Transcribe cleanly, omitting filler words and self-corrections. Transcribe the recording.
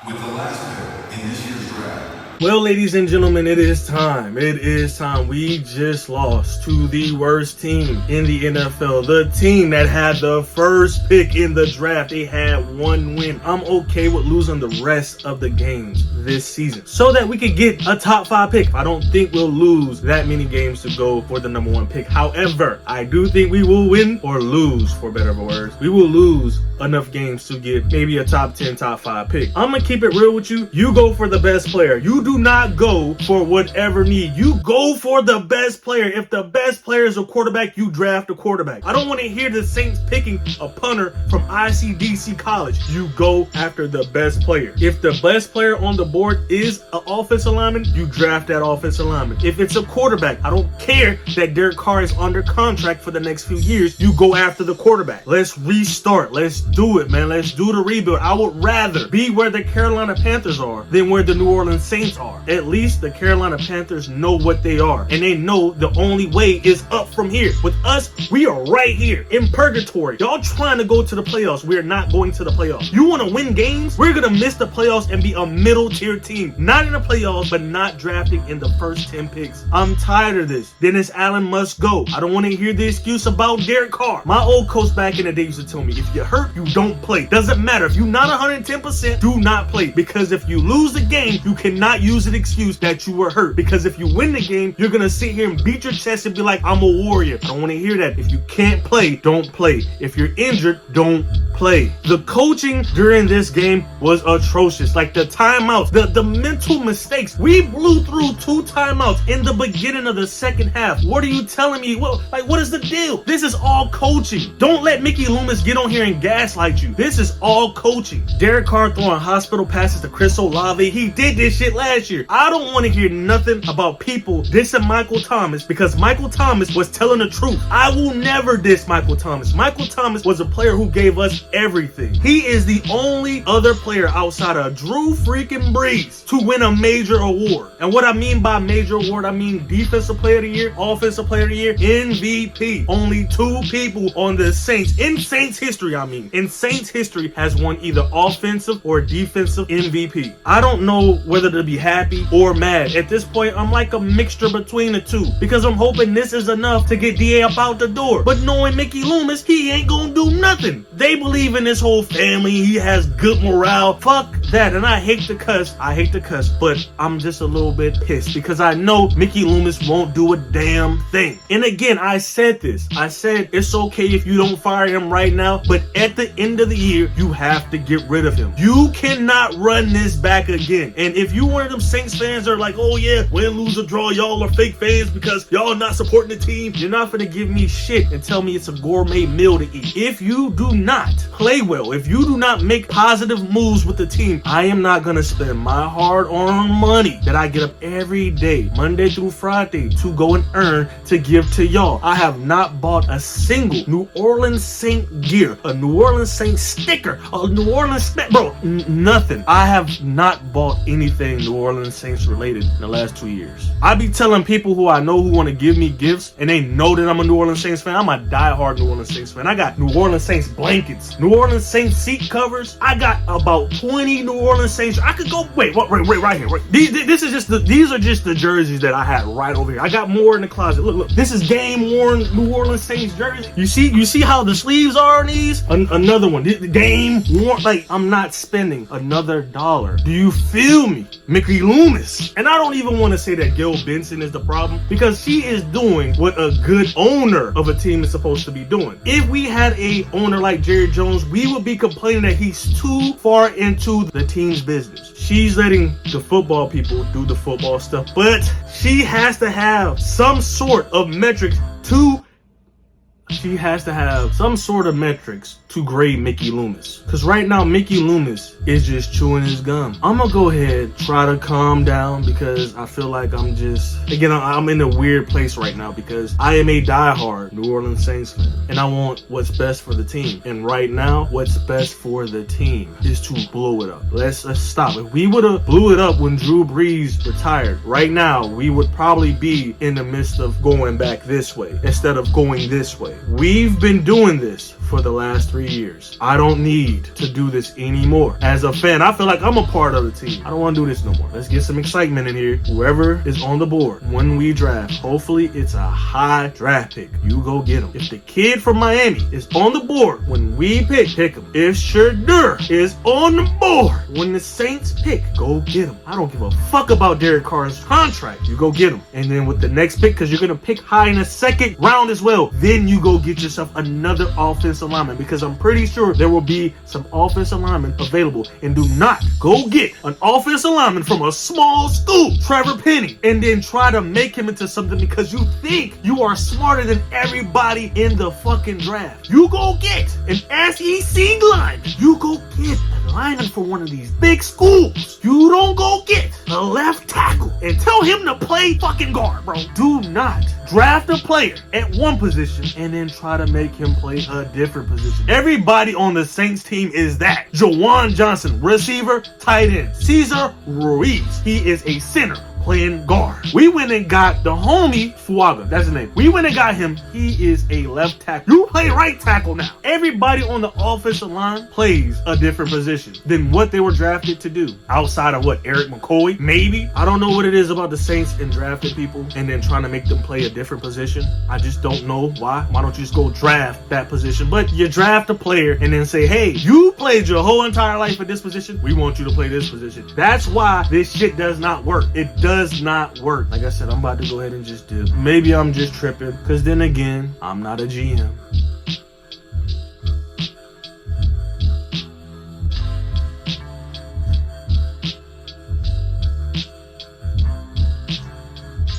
With the last pick in this year's draft. Well, ladies and gentlemen, it is time. It is time. We just lost to the worst team in the NFL. The team that had the first pick in the draft. They had one win. I'm okay with losing the rest of the games this season so that we could get a top 5 pick. I don't think we'll lose that many games to go for the number 1 pick. However, I do think we will win or lose, for better or worse. We will lose enough games to get maybe a top 10, top 5 pick. I'm gonna keep it real with you. You go for the best player. You do not go for whatever need. You go for the best player. If the best player is a quarterback, you draft a quarterback. I don't want to hear the Saints picking a punter from ICDC college. You go after the best player. If the best player on the board is an offensive lineman, you draft that offensive lineman. If it's a quarterback, I don't care that Derek Carr is under contract for the next few years, you go after the quarterback. Let's restart. Let's do it, man. Let's do the rebuild. I would rather be where the Carolina Panthers are than where the New Orleans Saints are. At least the Carolina Panthers know what they are, and they know the only way is up from here. With us, we are right here in purgatory. Y'all trying to go to the playoffs. We're not going to the playoffs. You want to win games? We're going to miss the playoffs and be a middle tier team. Not in the playoffs, but not drafting in the first 10 picks. I'm tired of this. Dennis Allen must go. I don't want to hear the excuse about Derek Carr. My old coach back in the day used to tell me, if you're hurt, you don't play. Doesn't matter. If you're not 110%, do not play. Because if you lose the game, you cannot use an excuse that you were hurt. Because if you win the game, you're gonna sit here and beat your chest and be like, I'm a warrior. I don't want to hear that. If you can't play, don't play. If you're injured, don't play. The coaching during this game was atrocious. Like the timeouts, the mental mistakes. We blew through 2 timeouts in the beginning of the second half. What are you telling me? What is the deal? This is all coaching. Don't let Mickey Loomis get on here and gaslight you. This is all coaching. Derek Carr throwing hospital passes to Chris Olave. He did this shit last year. I don't want to hear nothing about people dissing Michael Thomas because Michael Thomas was telling the truth. I will never diss Michael Thomas. Michael Thomas was a player who gave us everything. He is the only other player outside of Drew freaking Brees to win a major award. And what I mean by major award, I mean Defensive Player of the Year, Offensive Player of the Year, MVP. Only 2 people on the Saints, in Saints history, in Saints history, has won either offensive or defensive MVP. I don't know whether to be happy or mad. At this point, I'm like a mixture between the two because I'm hoping this is enough to get DA up out the door. But knowing Mickey Loomis, he ain't gonna do nothing. They believe in his whole family. He has good morale. Fuck that. And I hate to cuss, but I'm just a little bit pissed because I know Mickey Loomis won't do a damn thing. And again, I said this. I said it's okay if you don't fire him right now, but at the end of the year, you have to get rid of him. You cannot run this back again. And if you one of them Saints fans are like, oh yeah, win, lose, or draw, y'all are fake fans because y'all not supporting the team, you're not gonna give me shit and tell me it's a gourmet meal to eat. If you do not play well, if you do not make positive moves with the team, I am not gonna spend my hard-earned money that I get up every day, Monday through Friday, to go and earn to give to y'all. I have not bought a single New Orleans Saint gear, a New Orleans Saint sticker, a New Orleans nothing. I have not bought anything New Orleans Saints related in the last 2 years. I be telling people who I know who want to give me gifts and they know that I'm a New Orleans Saints fan. I'm a diehard New Orleans Saints fan. I got New Orleans Saints blankets, New Orleans Saints seat covers. I got about 20 New Orleans Saints. I could go wait right here. These are just the jerseys that I had right over here. I got more in the closet. Look. This is game worn New Orleans Saints jersey. You see how the sleeves are on these? Another one. The game worn. Like, I'm not spending another dollar. Do you feel me? Mickey Loomis. And I don't even want to say that Gil Benson is the problem because she is doing what a good owner of a team is supposed to be doing. If we had a owner like Jerry Jones, we would be complaining that he's too far into the team's business. She's letting the football people do the football stuff, but she has to have some sort of metrics to to grade Mickey Loomis. Because right now, Mickey Loomis is just chewing his gum. I'm going to go ahead, try to calm down because I feel like I'm in a weird place right now because I am a diehard New Orleans Saints fan. And I want what's best for the team. And right now, what's best for the team is to blow it up. Let's stop. If we would have blew it up when Drew Brees retired, right now, we would probably be in the midst of going back this way instead of going this way. We've been doing this for the last 3 years. I don't need to do this anymore. As a fan, I feel like I'm a part of the team. I don't want to do this no more. Let's get some excitement in here. Whoever is on the board when we draft, hopefully it's a high draft pick. You go get him. If the kid from Miami is on the board when we pick him. If Shadur is on the board when the Saints pick, go get him. I don't give a fuck about Derek Carr's contract. You go get him. And then with the next pick, because you're going to pick high in the second round as well, then you go get yourself another offensive lineman, because I'm pretty sure there will be some offensive linemen available. And do not go get an offensive lineman from a small school, Trevor Penny, and then try to make him into something because you think you are smarter than everybody in the fucking draft. You go get an SEC lineman. You go get a lineman for one of these big schools. You don't go get a left tackle and tell him to play fucking guard, bro. Do not draft a player at one position and then try to make him play a different position. Everybody on the Saints team is that. Jawan Johnson, receiver, tight end. Cesar Ruiz, he is a center playing guard. We went and got the homie Fuaga, that's his name. We went and got him. He is a left tackle. You play right tackle now. Everybody on the offensive line plays a different position than what they were drafted to do. Outside of what, Eric McCoy? Maybe. I don't know what it is about the Saints and drafting people and then trying to make them play a different position. I just don't know why. Why don't you just go draft that position? But you draft a player and then say, hey, you played your whole entire life at this position. We want you to play this position. That's why this shit does not work. It does not work. Like I said, I'm about to go ahead and just dip. Maybe I'm just tripping, because then again, I'm not a GM.